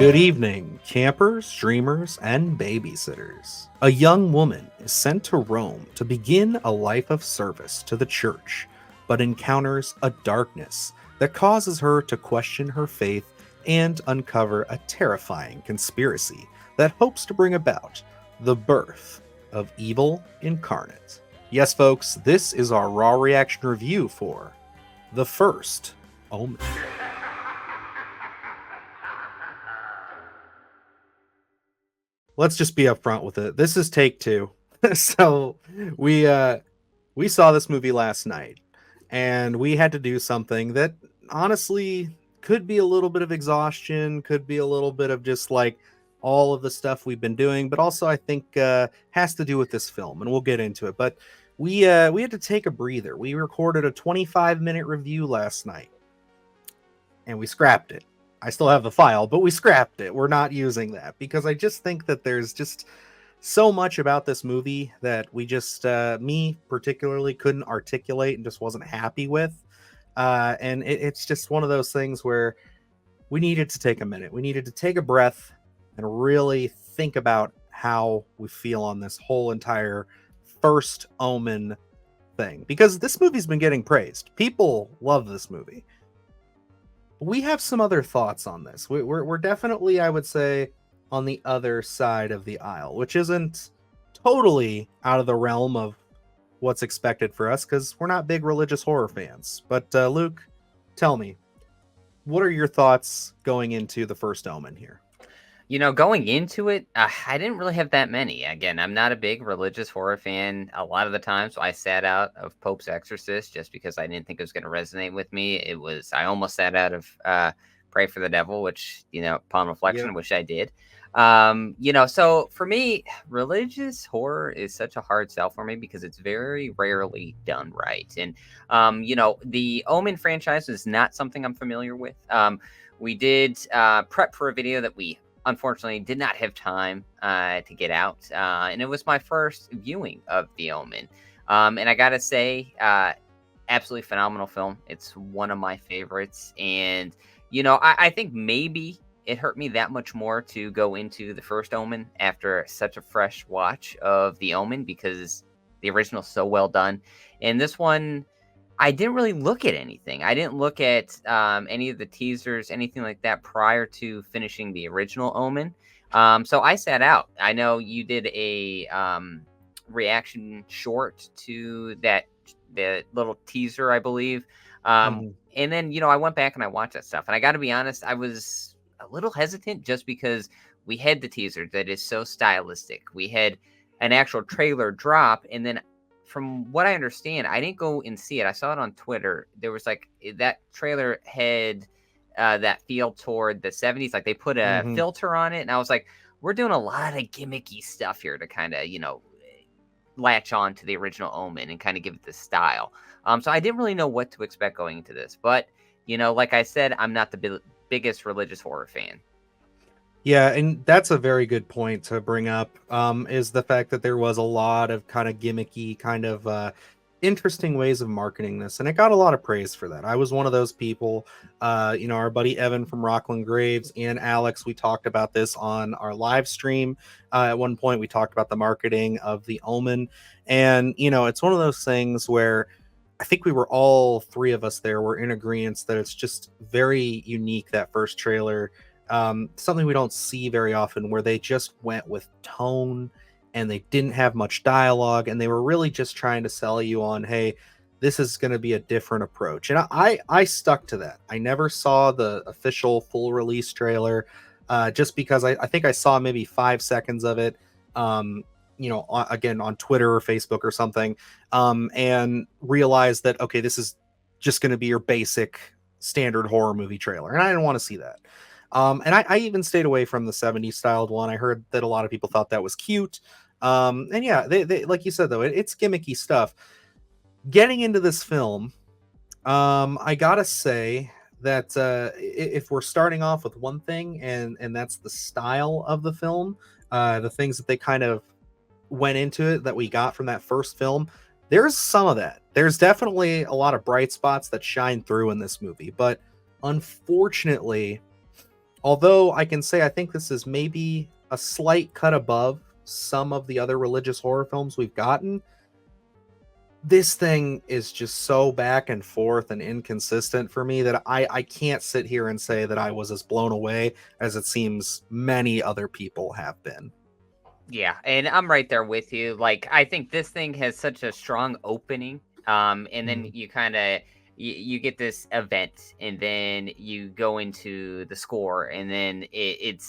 Good evening, campers, dreamers, and babysitters. A young woman is sent to Rome to begin a life of service to the church, but encounters a darkness that causes her to question her faith and uncover a terrifying conspiracy that hopes to bring about the birth of evil incarnate. Yes, folks, this is our raw reaction review for The First Omen. Let's just be upfront with it. This is take two. So we we saw this movie last night, and we had to do something that honestly could be a little bit of exhaustion, could be a little bit of just like all of the stuff we've been doing, but also I think has to do with this film, and we'll get into it. But we had to take a breather. We recorded a 25-minute review last night, and we scrapped it. I still have the file, but we scrapped it. We're not using that because I just think that there's just so much about this movie that we just, me particularly, couldn't articulate and just wasn't happy with. And it's just one of those things where we needed to take a minute. We needed to take a breath and really think about how we feel on this whole entire first Omen thing, because this movie's been getting praised. People love this movie. We have some other thoughts on this. We're definitely, I would say, on the other side of the aisle, which isn't totally out of the realm of what's expected for us because we're not big religious horror fans. But Luke, tell me, what are your thoughts going into The First Omen here? Going into it, I didn't really have that many. Again, I'm not a big religious horror fan. A lot of the times I sat out of Pope's Exorcist just because I didn't think it was going to resonate with me. I almost sat out of Pray for the Devil, which, upon reflection, I wish I did. So for me, religious horror is such a hard sell for me because it's very rarely done right. And, the Omen franchise is not something I'm familiar with. We did prep for a video that we unfortunately did not have time to get out, and it was my first viewing of The Omen, and I gotta say, absolutely phenomenal film. It's one of my favorites, and I think maybe it hurt me that much more to go into The First Omen after such a fresh watch of The Omen because the original is so well done, and this one I didn't really look at anything. I didn't look at any of the teasers, anything like that prior to finishing the original Omen. So I sat out. I know you did a reaction short to the little teaser, I believe. And then, I went back and I watched that stuff. And I got to be honest, I was a little hesitant just because we had the teaser that is so stylistic. We had an actual trailer drop, and then from what I understand, I didn't go and see it. I saw it on Twitter. There was that trailer had that feel toward the 70s. Like they put a filter on it. And I was like, we're doing a lot of gimmicky stuff here to kind of, latch on to the original Omen and kind of give it the style. So I didn't really know what to expect going into this. But, like I said, I'm not the biggest religious horror fan. Yeah, and that's a very good point to bring up, is the fact that there was a lot of kind of gimmicky, kind of interesting ways of marketing this, and it got a lot of praise for that. I was one of those people. Our buddy Evan from Rockland Graves and Alex, we talked about this on our live stream. At one point, we talked about the marketing of The Omen, and, it's one of those things where I think we were all three of us there were in agreement that it's just very unique, that first trailer. Something we don't see very often, where they just went with tone and they didn't have much dialogue, and they were really just trying to sell you on, hey, this is going to be a different approach. And I stuck to that. I never saw the official full release trailer, just because I think I saw maybe 5 seconds of it, again on Twitter or Facebook or something, and realized that, okay, this is just going to be your basic standard horror movie trailer, and I didn't want to see that. And I even stayed away from the 70s styled one. I heard that a lot of people thought that was cute. And yeah, they like you said, though, it's gimmicky stuff. Getting into this film, I gotta say that if we're starting off with one thing, and that's the style of the film, the things that they kind of went into it that we got from that first film, there's some of that. There's definitely a lot of bright spots that shine through in this movie, but unfortunately, although I can say I think this is maybe a slight cut above some of the other religious horror films we've gotten, this thing is just so back and forth and inconsistent for me that I can't sit here and say that I was as blown away as it seems many other people have been. Yeah, and I'm right there with you. Like, I think this thing has such a strong opening, and then Mhm. you kind of you get this event, and then you go into the score, and then it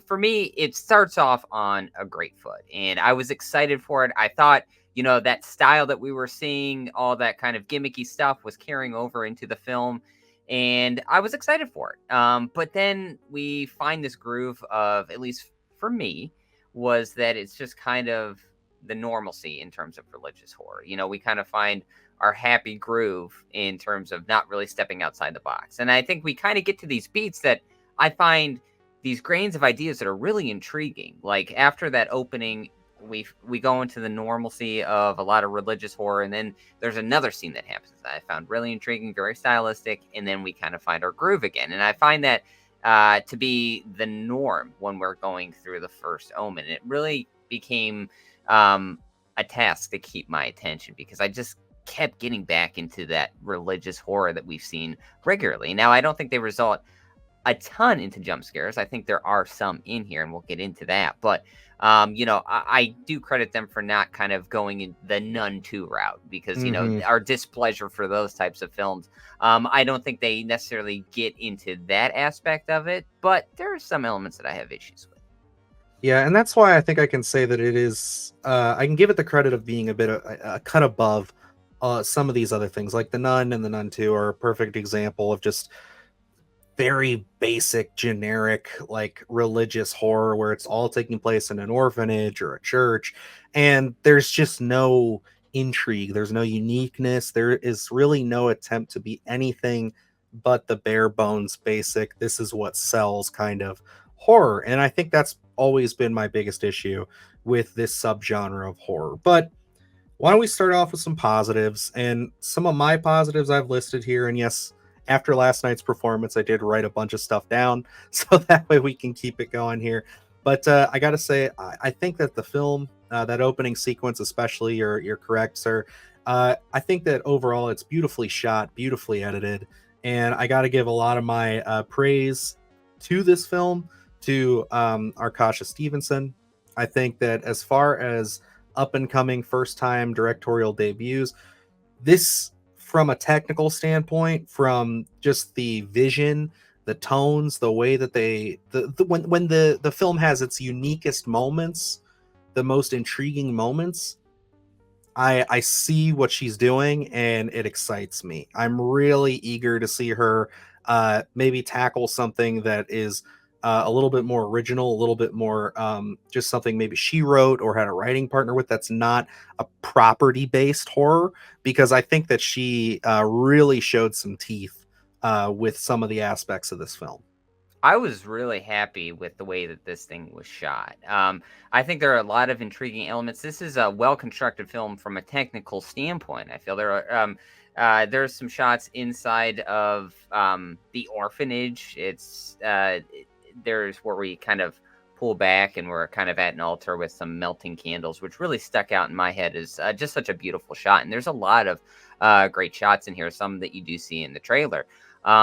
for me it starts off on a great foot, and I was excited for it. I thought, that style that we were seeing, all that kind of gimmicky stuff, was carrying over into the film. And I was excited for it. But then we find this groove of, at least for me, was that it's just kind of the normalcy in terms of religious horror. We kind of find our happy groove in terms of not really stepping outside the box. And I think we kind of get to these beats that I find these grains of ideas that are really intriguing. Like after that opening, we go into the normalcy of a lot of religious horror, and then there's another scene that happens that I found really intriguing, very stylistic, and then we kind of find our groove again. And I find that to be the norm when we're going through the first Omen. It really became a task to keep my attention because I just kept getting back into that religious horror that we've seen regularly. Now, I don't think they result a ton into jump scares. I think there are some in here, and we'll get into that. But I do credit them for not kind of going in the Nun 2 route because Mhm. our displeasure for those types of films. I don't think they necessarily get into that aspect of it, but there are some elements that I have issues with. Yeah, and that's why I think I can say that it is. I can give it the credit of being a bit of a cut above some of these other things, like the Nun and the Nun Two are a perfect example of just very basic, generic, like religious horror where it's all taking place in an orphanage or a church, and there's just no intrigue. There's no uniqueness. There is really no attempt to be anything but the bare bones basic. This is what sells kind of horror. And I think that's always been my biggest issue with this subgenre of horror. But why don't we start off with some positives? And some of my positives I've listed here. And yes, after last night's performance, I did write a bunch of stuff down so that way we can keep it going here. But I got to say, I think that the film, that opening sequence, especially, you're correct, sir. I think that overall it's beautifully shot, beautifully edited, and I got to give a lot of my praise to this film to Arkasha Stevenson. I think that as far as up and coming first time directorial debuts. This, from a technical standpoint, from just the vision, the tones, the way that when the film has its uniquest moments, the most intriguing moments, I see what she's doing and it excites me. I'm really eager to see her maybe tackle something that is a little bit more original, a little bit more just something maybe she wrote or had a writing partner with that's not a property based horror, because I think that she really showed some teeth with some of the aspects of this film. I was really happy with the way that this thing was shot. I think there are a lot of intriguing elements. This is a well constructed film from a technical standpoint. I feel there's some shots inside of the orphanage. There's where we kind of pull back and we're kind of at an altar with some melting candles, which really stuck out in my head as just such a beautiful shot. And there's a lot of great shots in here, some that you do see in the trailer.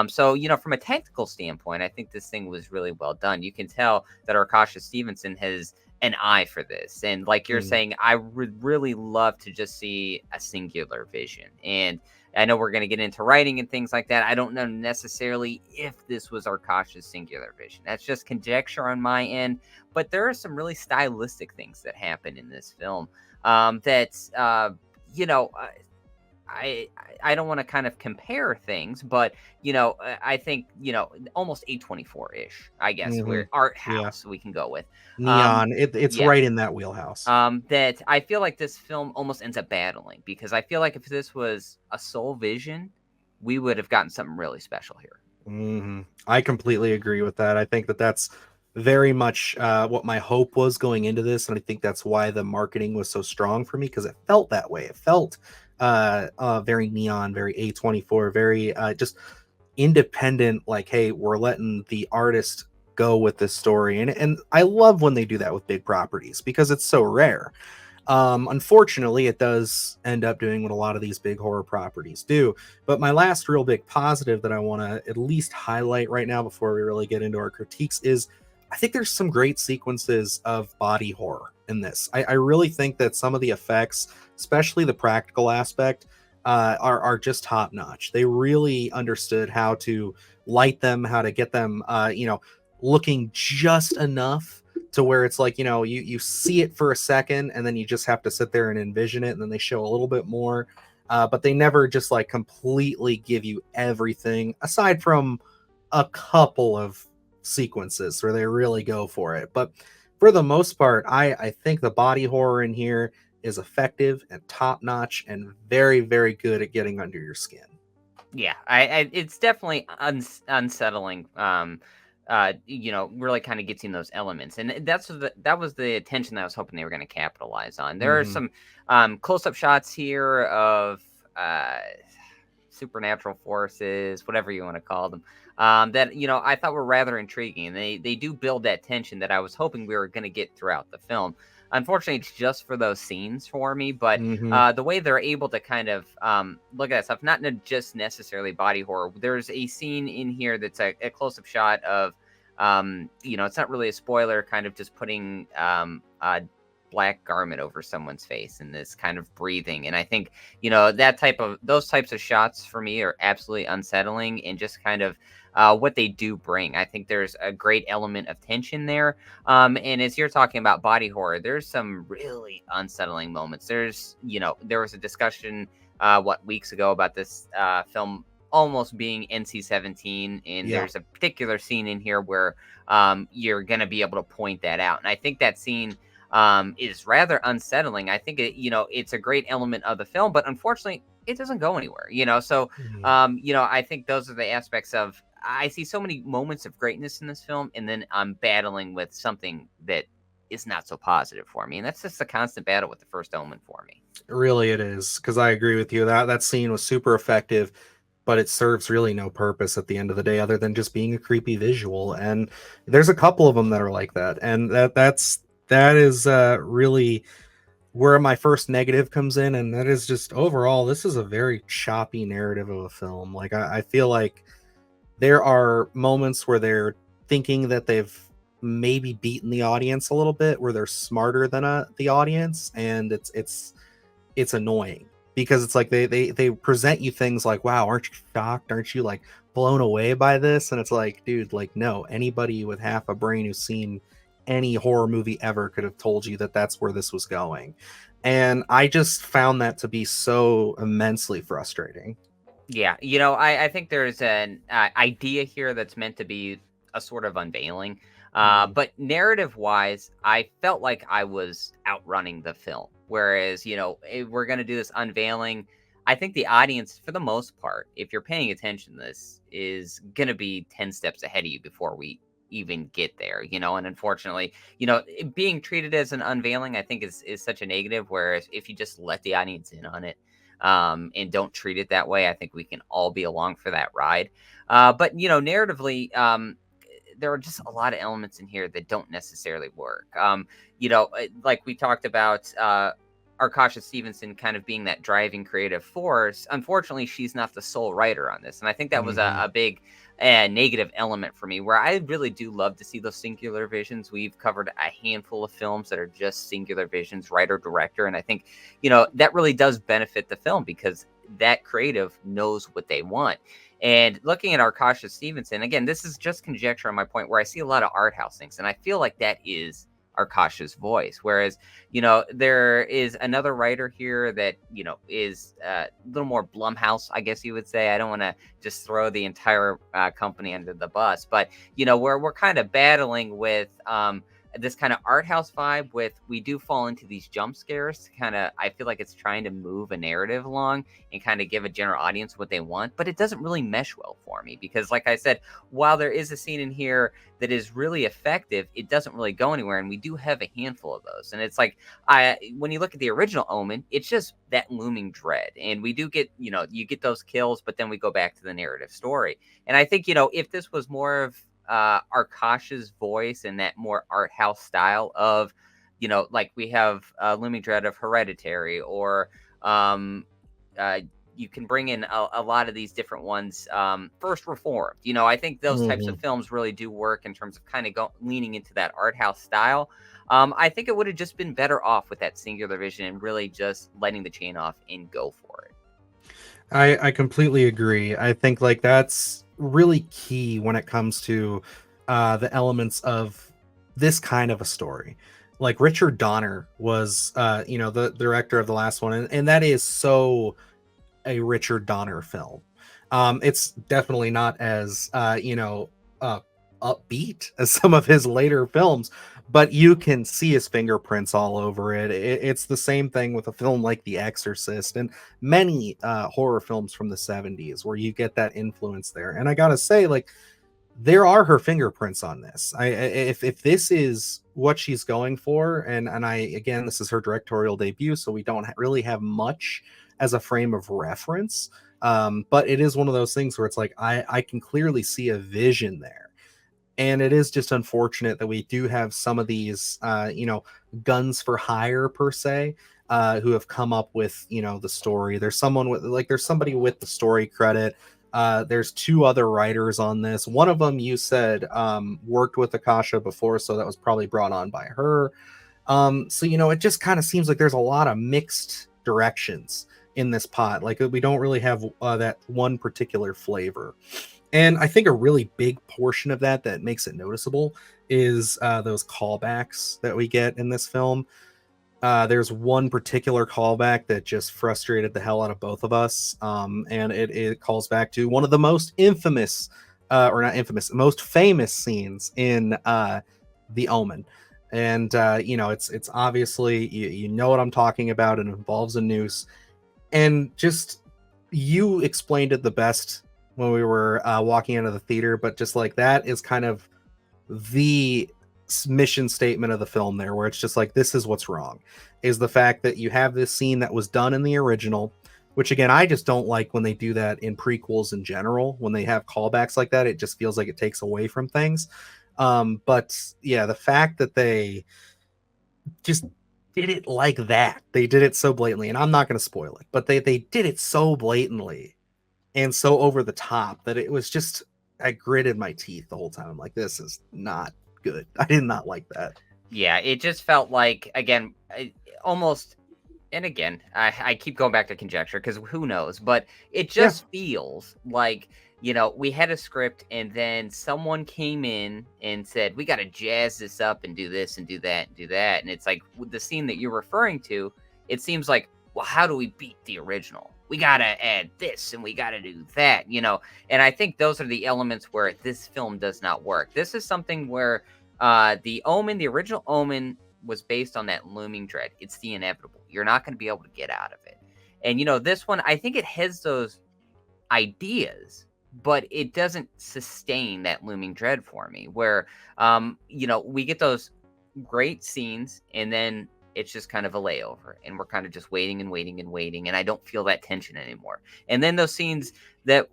So, from a technical standpoint, I think this thing was really well done. You can tell that Arkasha Stevenson has an eye for this. And like you're Mm. saying, I would really love to just see a singular vision. And I know we're going to get into writing and things like that. I don't know necessarily if this was Arkasha's singular vision. That's just conjecture on my end. But there are some really stylistic things that happen in this film that, you know, uh, I don't want to kind of compare things, but I think almost A24 ish. I guess Hmm. we're art Yeah, house we can go with. Um, neon. It's yeah. right in that wheelhouse. That I feel like this film almost ends up battling because I feel like if this was a sole vision, we would have gotten something really special here. I completely agree with that. I think that that's very much what my hope was going into this, and I think that's why the marketing was so strong for me because it felt that way. It felt very neon, very A24, very just independent. Like, hey, we're letting the artist go with this story. And I love when they do that with big properties because it's so rare. Unfortunately, it does end up doing what a lot of these big horror properties do. But my last real big positive that I want to at least highlight right now before we really get into our critiques is I think there's some great sequences of body horror in this. I really think that some of the effects, especially the practical aspect, are just top notch. They really understood how to light them, how to get them, looking just enough to where it's like, you see it for a second and then you just have to sit there and envision it, and then they show a little bit more, but they never just like completely give you everything aside from a couple of sequences where they really go for it. But for the most part, I think the body horror in here is effective and top notch and very, very good at getting under your skin. Yeah, I it's definitely unsettling. Really kind of gets in those elements, and that was the attention that I was hoping they were going to capitalize on. There are Hmm. some close-up shots here of supernatural forces, whatever you want to call them, that I thought were rather intriguing, and they do build that tension that I was hoping we were going to get throughout the film. Unfortunately, it's just for those scenes for me, but Hmm. the way they're able to kind of look at that stuff, not just necessarily body horror. There's a scene in here that's a close-up shot of, it's not really a spoiler, kind of just putting a black garment over someone's face and this kind of breathing. And I think, those types of shots for me are absolutely unsettling and just kind of what they do bring. I think there's a great element of tension there. And as you're talking about body horror, there's some really unsettling moments. There was a discussion, weeks ago about this film almost being NC-17, and Yeah. there's a particular scene in here where you're going to be able to point that out. And I think that scene is rather unsettling. I think it's a great element of the film, but unfortunately, it doesn't go anywhere. So Mhm. I think those are the aspects of. I see so many moments of greatness in this film, and then I'm battling with something that is not so positive for me, and that's just a constant battle with the first Omen for me. Really, it is, because I agree with you that scene was super effective, but it serves really no purpose at the end of the day other than just being a creepy visual. And there's a couple of them that are like that, and that is really where my first negative comes in, and that is just overall, this is a very choppy narrative of a film. Like I feel like there are moments where they're thinking that they've maybe beaten the audience a little bit, where they're smarter than the audience, and it's annoying because it's like they present you things like, wow, aren't you shocked, aren't you like blown away by this? And it's like, dude, like, no, anybody with half a brain who's seen any horror movie ever could have told you that that's where this was going. And I just found that to be so immensely frustrating. Yeah, I think there's an idea here that's meant to be a sort of unveiling. Mhm. But narrative wise, I felt like I was outrunning the film. Whereas, we're going to do this unveiling. I think the audience, for the most part, if you're paying attention to this, is going to be 10 steps ahead of you before we even get there, and unfortunately, being treated as an unveiling, I think is such a negative. Whereas if you just let the audience in on it, and don't treat it that way, I think we can all be along for that ride. But narratively, there are just a lot of elements in here that don't necessarily work. Like we talked about, Arkasha Stevenson kind of being that driving creative force. Unfortunately, she's not the sole writer on this, and I think that was Mhm. a big negative element for me. Where I really do love to see those singular visions. We've covered a handful of films that are just singular visions, writer director, and I think that really does benefit the film because that creative knows what they want. And looking at Arkasha Stevenson, again, this is just conjecture on my point where I see a lot of art house things, and I feel like that is Arkasha's voice. Whereas, there is another writer here that, is a little more Blumhouse, I guess you would say. I don't want to just throw the entire company under the bus, but, we're kind of battling with, this kind of art house vibe with we do fall into these jump scares to kind of I feel like it's trying to move a narrative along and kind of give a general audience what they want, but it doesn't really mesh well for me because like I said, while there is a scene in here that is really effective, it doesn't really go anywhere, and we do have a handful of those. And it's like I when you look at the original Omen, it's just that looming dread, and we do get you get those kills, but then we go back to the narrative story. And I think if this was more of Arkash's voice and that more art house style of, like we have Looming Dread of Hereditary, or um, uh, you can bring in a lot of these different ones. First Reformed, I think those types of Mhm. films really do work in terms of kind of leaning into that art house style. I think it would have just been better off with that singular vision and really just letting the chain off and go for it. I completely agree. I think like that's really key when it comes to the elements of this kind of a story. Like Richard Donner was the director of the last one, and that is so a Richard Donner film. It's definitely not as uh, upbeat as some of his later films, but you can see his fingerprints all over it. It's the same thing with a film like The Exorcist and many horror films from the 70s where you get that influence there. And I gotta say, like, there are her fingerprints on this. If this is what she's going for, and I again, this is her directorial debut, so we don't really have much as a frame of reference. But it is one of those things where it's like I can clearly see a vision there, and it is just unfortunate that we do have some of these guns for hire per se, who have come up with the story. There's somebody with the story credit. There's two other writers on this. One of them you said worked with Akasha before, so that was probably brought on by her. So it just kind of seems like there's a lot of mixed directions in this pot. Like we don't really have that one particular flavor. And I think a really big portion of that makes it noticeable is those callbacks that we get in this film. There's one particular callback that just frustrated the hell out of both of us. And it calls back to one of the most infamous, or not infamous, most famous scenes in The Omen. And it's obviously you know what I'm talking about. It involves a noose, and just you explained it the best when we were walking out of the theater. But just like that is kind of the mission statement of the film there, where it's just like, this is what's wrong, is the fact that you have this scene that was done in the original, which again, I just don't like when they do that in prequels in general. When they have callbacks like that, it just feels like it takes away from things. But yeah, the fact that they just did it like that, they did it so blatantly, and I'm not going to spoil it, but they did it so blatantly and so over the top that it was just, I gritted my teeth the whole time. I'm like, this is not good. I did not like that. Yeah, it just felt like, again, almost, and again, I keep going back to conjecture because who knows, but it Yeah. just feels like, we had a script and then someone came in and said, we got to jazz this up and do this and do that and do that. And it's like with the scene that you're referring to, it seems like, well, how do we beat the original? We got to add this and we got to do that. And I think those are the elements where this film does not work. This is something where the Omen, the original Omen, was based on that looming dread. It's the inevitable. You're not going to be able to get out of it. And this one, I think it has those ideas, but it doesn't sustain that looming dread for me. Where we get those great scenes, and then it's just kind of a layover, and we're kind of just waiting and waiting and waiting, and I don't feel that tension anymore. And then those scenes that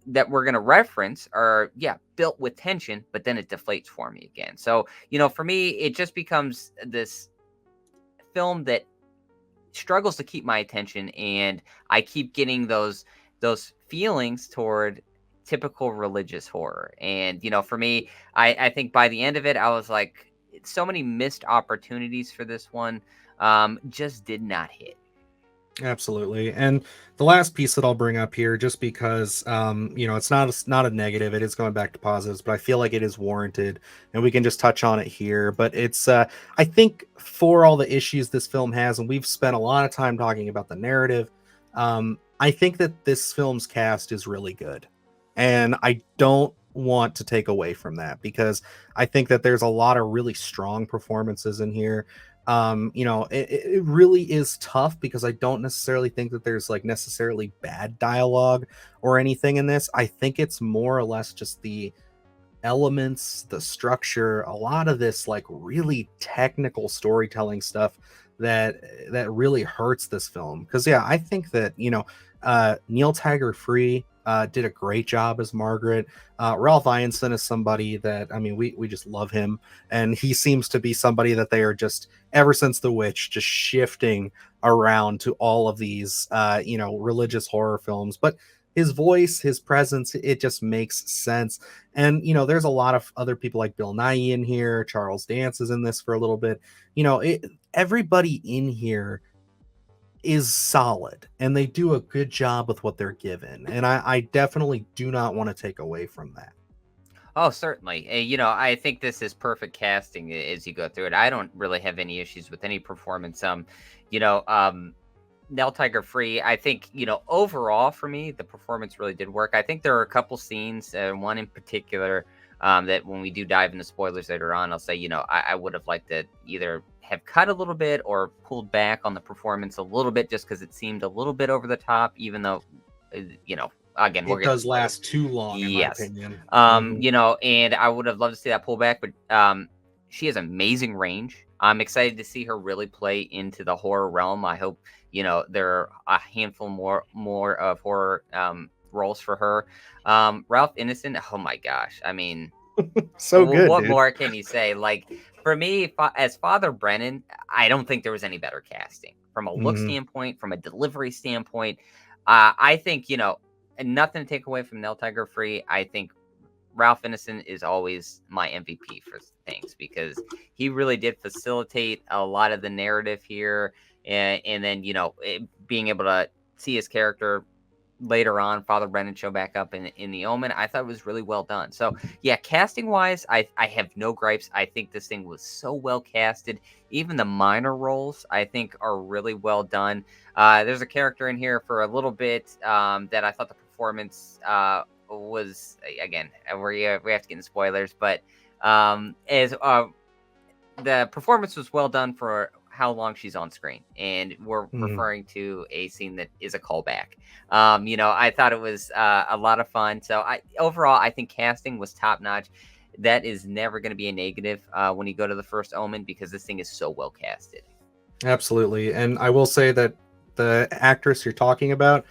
that we're going to reference are built with tension, but then it deflates for me again. So for me, it just becomes this film that struggles to keep my attention, and I keep getting those feelings toward typical religious horror. And for me, I think by the end of it, I was like, so many missed opportunities for this one. Just did not hit. Absolutely. And the last piece that I'll bring up here, just because it's not a negative, it is going back to positives, but I feel like it is warranted, and we can just touch on it here. But it's I think for all the issues this film has, and we've spent a lot of time talking about the narrative, I think that this film's cast is really good. And I don't want to take away from that, because I think that there's a lot of really strong performances in here. It really is tough, because I don't necessarily think that there's like necessarily bad dialogue or anything in this. I think it's more or less just the elements, the structure, a lot of this like really technical storytelling stuff that really hurts this film. Because I think that Neil Tiger Free did a great job as Margaret. Ralph Ineson is somebody that, I mean, we just love him, and he seems to be somebody that they are just, ever since The Witch, just shifting around to all of these religious horror films. But his voice, his presence, it just makes sense. And there's a lot of other people like Bill Nye in here. Charles Dance is in this for a little bit. Everybody in here is solid, and they do a good job with what they're given, and I definitely do not want to take away from that. Oh, certainly. I think this is perfect casting as you go through it. I don't really have any issues with any performance. You know, um, Nell Tiger Free, I think, overall for me, the performance really did work. I think there are a couple scenes, one in particular, that when we do dive into spoilers later on, I'll say, I would have liked to either have cut a little bit or pulled back on the performance a little bit just because it seemed a little bit over the top, even though, again, we'll It get to does spoilers. last too long, in my Yes. opinion. Mhm. And I would have loved to see that pullback, but she has amazing range. I'm excited to see her really play into the horror realm. I hope, there are a handful more of horror roles for her. Ralph Innocent, oh my gosh. I mean, So good, what dude. more can you say? Like for me, as Father Brennan, I don't think there was any better casting from a look Mhm. standpoint, from a delivery standpoint. I think and nothing to take away from Nell Tiger Free. I think Ralph Innocent is always my MVP for things because he really did facilitate a lot of the narrative here, and then being able to see his character later on, Father Brennan show back up in the Omen. I thought it was really well done. So yeah, casting wise, I have no gripes. I think this thing was so well casted. Even the minor roles, I think, are really well done. There's a character in here for a little bit that I thought the performance was again. We have to get into spoilers, but as the performance was well done for how long she's on screen, and we're Mhm. referring to a scene that is a callback. I thought it was a lot of fun. So overall, I think casting was top notch. That is never going to be a negative when you go to the first Omen because this thing is so well casted. Absolutely. And I will say that the actress you're talking about,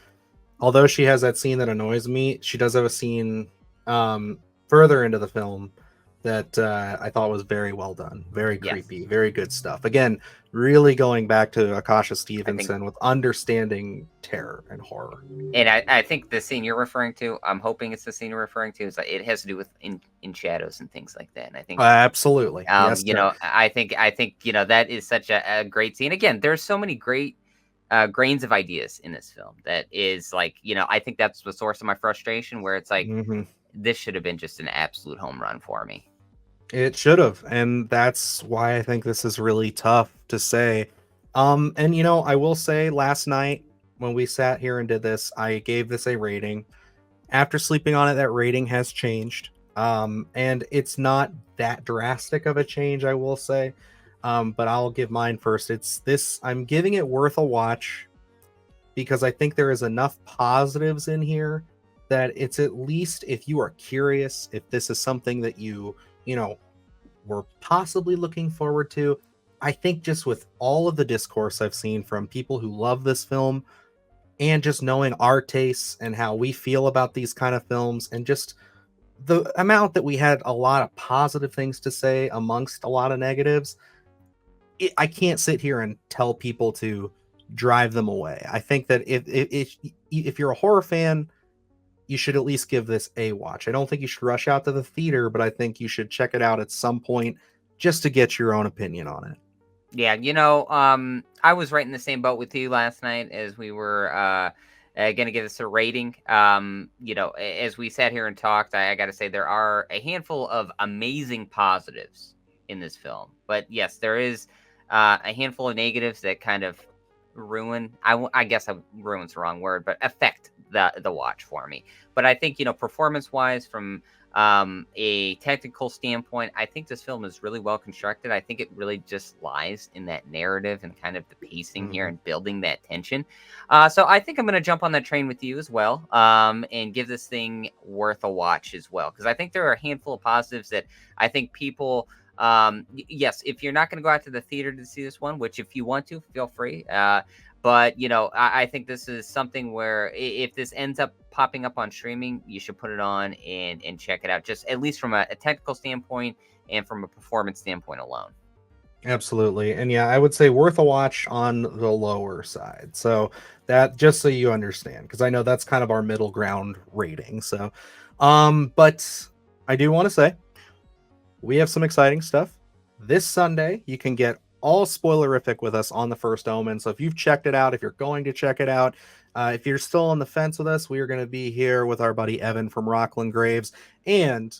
although she has that scene that annoys me, she does have a scene further into the film that I thought was very well done, very Yes, creepy, very good stuff. Again, really going back to Akasha I think, Stevenson with understanding terror and horror. and I think the scene you're referring to, I'm hoping it's the scene you're referring to, is that it has to do with in shadows and things like that. And I think Absolutely. Yes, sir. I think that is such a great scene. Again, there's so many great grains of ideas in this film that is like, I think that's the source of my frustration where it's like Hmm. this should have been just an absolute home run for me. It should have, and that's why I think this is really tough to say. And I will say last night when we sat here and did this, I gave this a rating. After sleeping on it, that rating has changed. And it's not that drastic of a change, I will say. But I'll give mine first. It's this, I'm giving it worth a watch because I think there is enough positives in here that it's, at least if you are curious, if this is something that you know, were possibly looking forward to. I think just with all of the discourse I've seen from people who love this film, and just knowing our tastes and how we feel about these kind of films, and just the amount that we had a lot of positive things to say amongst a lot of negatives, I can't sit here and tell people to drive them away. I think that if you're a horror fan, you should at least give this a watch. I don't think you should rush out to the theater, but I think you should check it out at some point just to get your own opinion on it. Yeah, I was right in the same boat with you last night as we were going to give this a rating. As we sat here and talked, I got to say there are a handful of amazing positives in this film. But yes, there is a handful of negatives that kind of ruin, I guess ruin's the wrong word, but affect the watch for me. But I think, performance wise, from a technical standpoint, I think this film is really well constructed. I think it really just lies in that narrative and kind of the pacing here Mhm. and building that tension. So I think I'm going to jump on that train with you as well, and give this thing worth a watch as well, because I think there are a handful of positives that I think people. Yes, if you're not going to go out to the theater to see this one, which if you want to, feel free. But I think this is something where if this ends up popping up on streaming, you should put it on and check it out, just at least from a technical standpoint and from a performance standpoint alone. Absolutely. And yeah, I would say worth a watch on the lower side. So that, just so you understand, because I know that's kind of our middle ground rating. So but I do want to say we have some exciting stuff. This Sunday, you can get all spoilerific with us on the first Omen. So if you've checked it out, if you're going to check it out, if you're still on the fence with us, we are going to be here with our buddy Evan from Rockland Graves and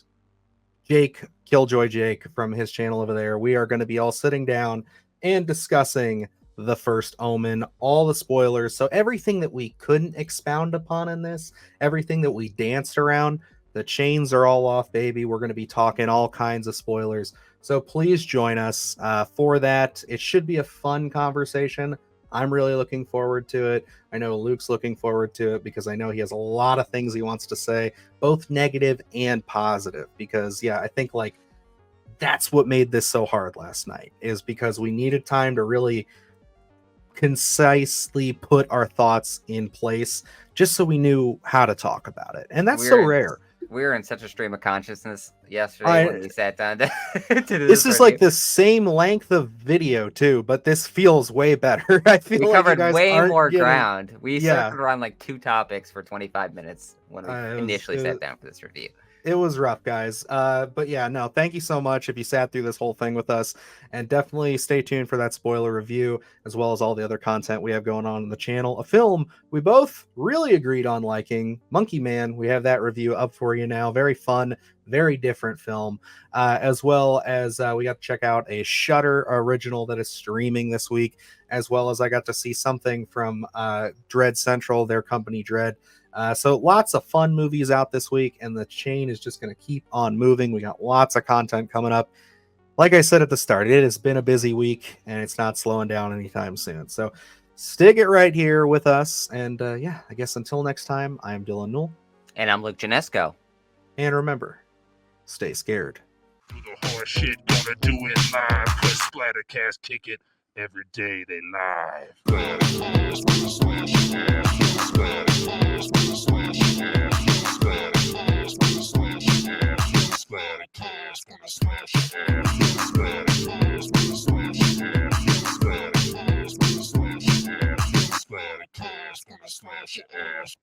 Jake, Killjoy Jake from his channel over there. We are going to be all sitting down and discussing the first Omen, all the spoilers. So everything that we couldn't expound upon in this, everything that we danced around, the chains are all off, baby. We're going to be talking all kinds of spoilers. So please join us for that. It should be a fun conversation. I'm really looking forward to it. I know Luke's looking forward to it because I know he has a lot of things he wants to say, both negative and positive. Because, yeah, I think like that's what made this so hard last night, is because we needed time to really concisely put our thoughts in place just so we knew how to talk about it. And that's so rare. We were in such a stream of consciousness yesterday when we sat down to do this is like the same length of video too, but this feels way better. I feel we like covered you guys way more ground. We Yeah. circled around like 2 topics for 25 minutes when we initially sat down for this review. It was rough, guys. But yeah, no, thank you so much if you sat through this whole thing with us, and definitely stay tuned for that spoiler review, as well as all the other content we have going on the channel. A film we both really agreed on liking, Monkey Man. We have that review up for you now. Very fun, very different film, as well as we got to check out a Shudder original that is streaming this week, as well as I got to see something from Dread Central, their company Dread. So lots of fun movies out this week, and the chain is just going to keep on moving. We got lots of content coming up. Like I said at the start, it has been a busy week, and it's not slowing down anytime soon. So stick it right here with us. And yeah, I guess until next time, I'm Dylan Newell. And I'm Luke Janesco. And remember, stay scared. Do the hard shit, gonna do it live. Cause Splattercast kick it every day they live. Splattercast, slash ass. Splattercast, slash ass. Splattercast, slash ass. Splattercast, slash ass. Splattercast, slash ass. Splattercast, slash ass. Splattercast, slash ass.